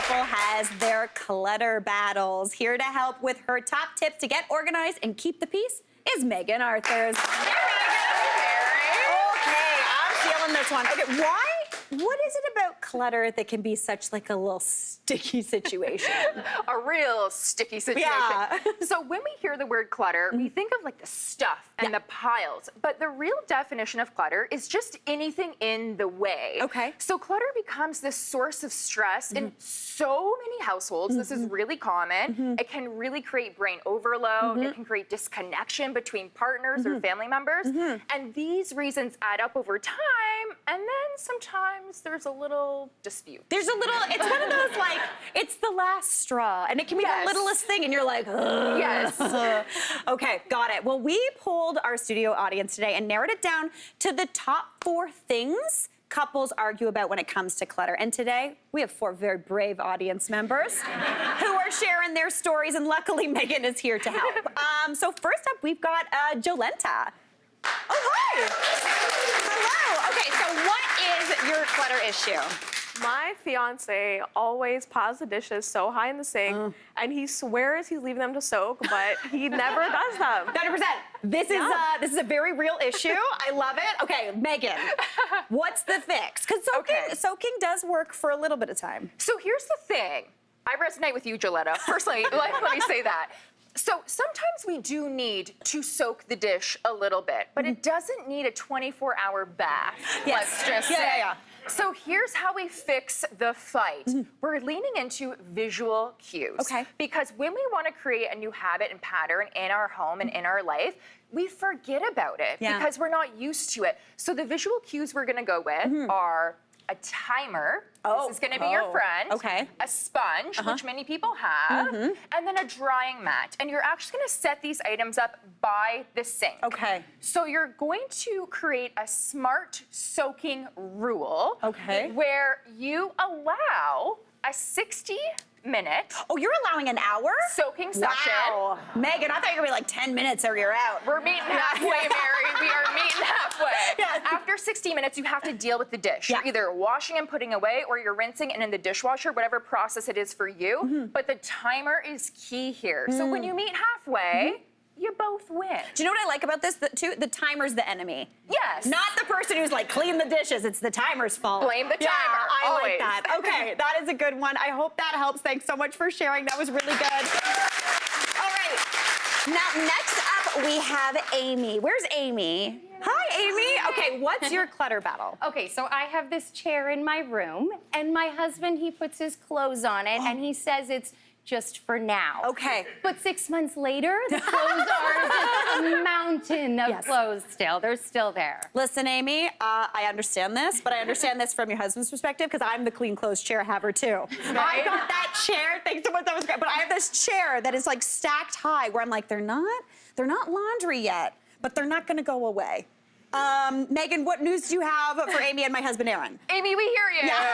couple has their clutter battles. Here to help with her top tips to get organized and keep the peace is Megan Arthurs. Hey, Megan. Okay, I'm feeling this one. Okay, what is it about clutter that can be such like a little sticky situation? A real sticky situation. Yeah. So when we hear the word clutter, we think of like the stuff and the piles, but the real definition of clutter is just anything in the way. Okay. So clutter becomes this source of stress in so many households. This is really common. It can really create brain overload. It can create disconnection between partners or family members. And these reasons add up over time, and then sometimes there's a little dispute. There's a little, it's one of those like, it's the last straw, and it can be the littlest thing, and you're like, ugh. Yes. Okay, got it. Well, we polled our studio audience today and narrowed it down to the top 4 things couples argue about when it comes to clutter. And today, we have 4 very brave audience members who are sharing their stories, and luckily, Megan is here to help. So first up, we've got Jolenta. Oh, hi. Hello. Okay, so what is your clutter issue? My fiance always piles the dishes so high in the sink, and he swears he's leaving them to soak, but he never does them. 100%. This is a very real issue. I love it. Okay, Megan, what's the fix? Because soaking does work for a little bit of time. So here's the thing. I resonate with you, Joletta. Personally, let me say that. So sometimes we do need to soak the dish a little bit, but it doesn't need a 24-hour bath. Let's just say. So here's how we fix the fight. We're leaning into visual cues. Okay. Because when we want to create a new habit and pattern in our home and in our life, we forget about it because we're not used to it. So the visual cues we're going to go with are a timer. This is going to be your friend. Okay. A sponge, which many people have, and then a drying mat. And you're actually going to set these items up by the sink. Okay. So you're going to create a smart soaking rule. Okay. Where you allow a 60-minute. Oh, you're allowing an hour? Soaking session. Wow. Megan, I thought you were gonna be like 10 minutes or you're out. We're meeting halfway, Mary. We are meeting halfway. After 60 minutes, you have to deal with the dish. You're either washing and putting away, or you're rinsing and in the dishwasher, whatever process it is for you. But the timer is key here. So when you meet halfway, you both win. Do you know what I like about this? The timer's the enemy. Yes. Not the person who's like, clean the dishes. It's the timer's fault. Blame the timer. I always. like that. Okay, that is a good one. I hope that helps. Thanks so much for sharing. That was really good. All right. Now, next up, we have Amy. Where's Amy? Hi, Amy. Okay, what's your clutter battle? Okay, so I have this chair in my room, and my husband, he puts his clothes on it, and he says it's just for now. Okay. But 6 months later, the clothes are just a mountain of clothes still. They're still there. Listen, Amy, I understand this, but I understand this from your husband's perspective because I'm the clean clothes chair haver too. I got that chair. Thanks so much. That was great. But I have this chair that is like stacked high where I'm like, they're not laundry yet, but they're not going to go away. Megan, what news do you have for Amy and my husband, Aaron? Amy, we hear you. Yeah.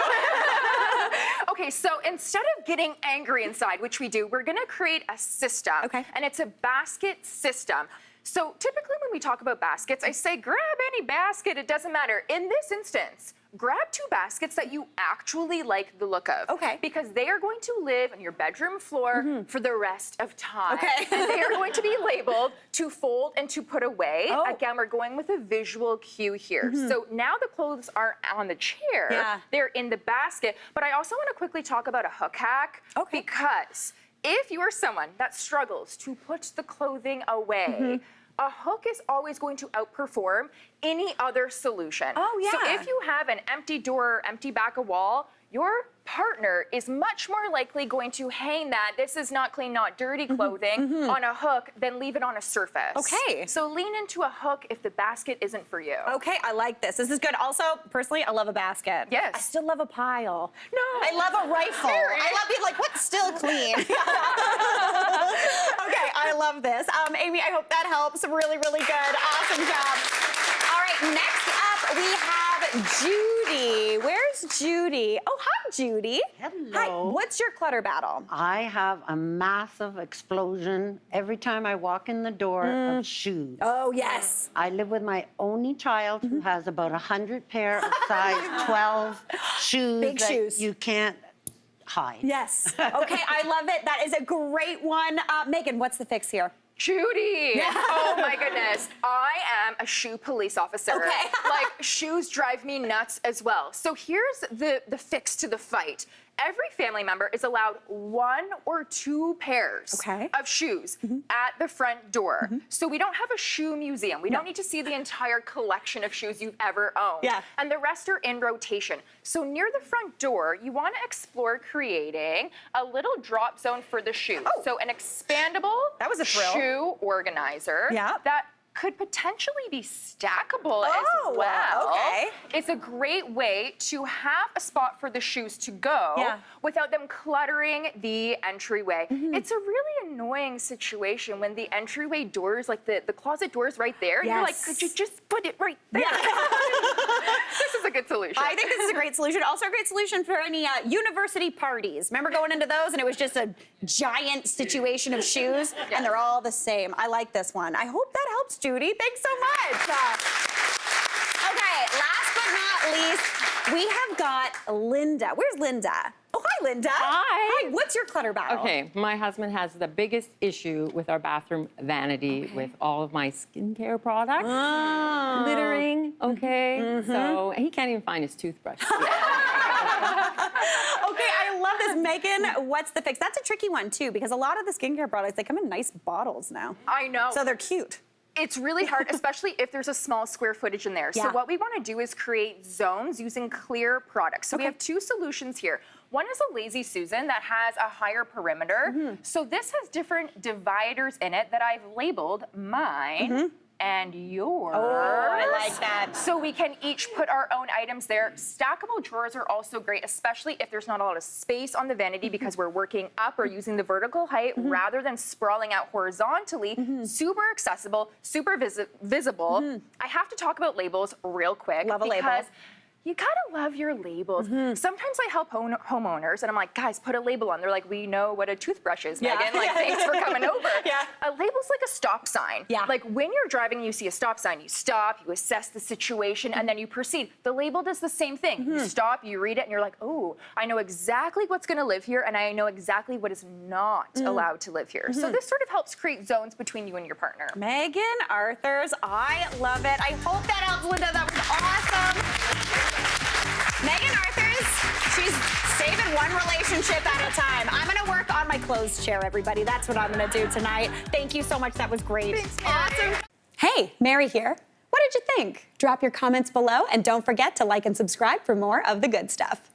Okay, so instead of getting angry inside, which we do, we're gonna create a system. Okay. And it's a basket system. So typically when we talk about baskets, I say grab any basket, it doesn't matter. In this instance, grab 2 baskets that you actually like the look of. Okay. Because they are going to live on your bedroom floor for the rest of time. Okay. And they are going to be labeled to fold and to put away. Oh. Again, we're going with a visual cue here. So now the clothes aren't on the chair, they're in the basket. But I also want to quickly talk about a hook hack. Okay. Because if you are someone that struggles to put the clothing away, a hook is always going to outperform any other solution. Oh, yeah. So if you have an empty door or empty back of wall, your partner is much more likely going to hang that "this is not clean, not dirty" clothing on a hook than leave it on a surface. Okay. So lean into a hook if the basket isn't for you. Okay, I like this. This is good. Also, personally, I love a basket. Yes. I still love a pile. No. I love a rifle. Serious? I love being like, what's still clean? Okay, I love this. Amy, I hope that helps. Really, really good. Awesome job. All right, next up, we have Judy. Where's Judy? Oh, hi, Judy. Hello. Hi. What's your clutter battle? I have a massive explosion every time I walk in the door of shoes. Oh, yes. I live with my only child who has about 100 pair of size 12 shoes. Big that shoes. you can't hide. Yes. Okay, I love it. That is a great one. Megan, what's the fix here? Judy! Oh my goodness. I am a shoe police officer. Okay. Like, shoes drive me nuts as well. So here's the fix to the fight. Every family member is allowed 1 or 2 pairs of shoes at the front door. So we don't have a shoe museum. We don't need to see the entire collection of shoes you've ever owned. Yeah. And the rest are in rotation. So near the front door, you want to explore creating a little drop zone for the shoes. Oh. So an expandable That was a thrill. shoe organizer Yeah. that could potentially be stackable Oh, as well. okay. It's a great way to have a spot for the shoes to go without them cluttering the entryway. It's a really annoying situation when the entryway doors, like the closet doors right there, and you're like, could you just put it right there? This is a good solution. I think this is a great solution. Also a great solution for any university parties. Remember going into those and it was just a giant situation of shoes and they're all the same. I like this one. I hope that helps, Judy. Thanks so much. Okay, last but not least, we have got Linda. Where's Linda? Oh, hi, Linda. Hi. What's your clutter battle? Okay, my husband has the biggest issue with our bathroom vanity with all of my skincare products. Littering, okay? So he can't even find his toothbrush. Okay, I love this. Megan, what's the fix? That's a tricky one, too, because a lot of the skincare products, they come in nice bottles now. I know. So they're cute. It's really hard, especially if there's a small square footage in there. So Yeah. what we want to do is create zones using clear products. So we have 2 solutions here. One is a Lazy Susan that has a higher perimeter. So this has different dividers in it that I've labeled mine and yours. Oh, I like that. So we can each put our own items there. Stackable drawers are also great, especially if there's not a lot of space on the vanity because we're working up or using the vertical height rather than sprawling out horizontally. Super accessible, super visible. I have to talk about labels real quick. Love a label. Because you gotta love your labels. Sometimes I help homeowners and I'm like, guys, put a label on. They're like, we know what a toothbrush is, Yeah. Megan. Like, thanks for coming over. Yeah. A label's like a stop sign. Yeah. Like when you're driving and you see a stop sign, you stop, you assess the situation, and then you proceed. The label does the same thing. You stop, you read it, and you're like, oh, I know exactly what's gonna live here, and I know exactly what is not allowed to live here. So this sort of helps create zones between you and your partner. Megan Arthurs, I love it. I hope that helps, Linda. That was awesome. Megan Arthurs, she's saving one relationship at a time. I'm gonna work on my clothes chair, everybody. That's what I'm gonna do tonight. Thank you so much. That was great. Thanks, Mary. Awesome. Hey, Mary here. What did you think? Drop your comments below and don't forget to like and subscribe for more of the good stuff.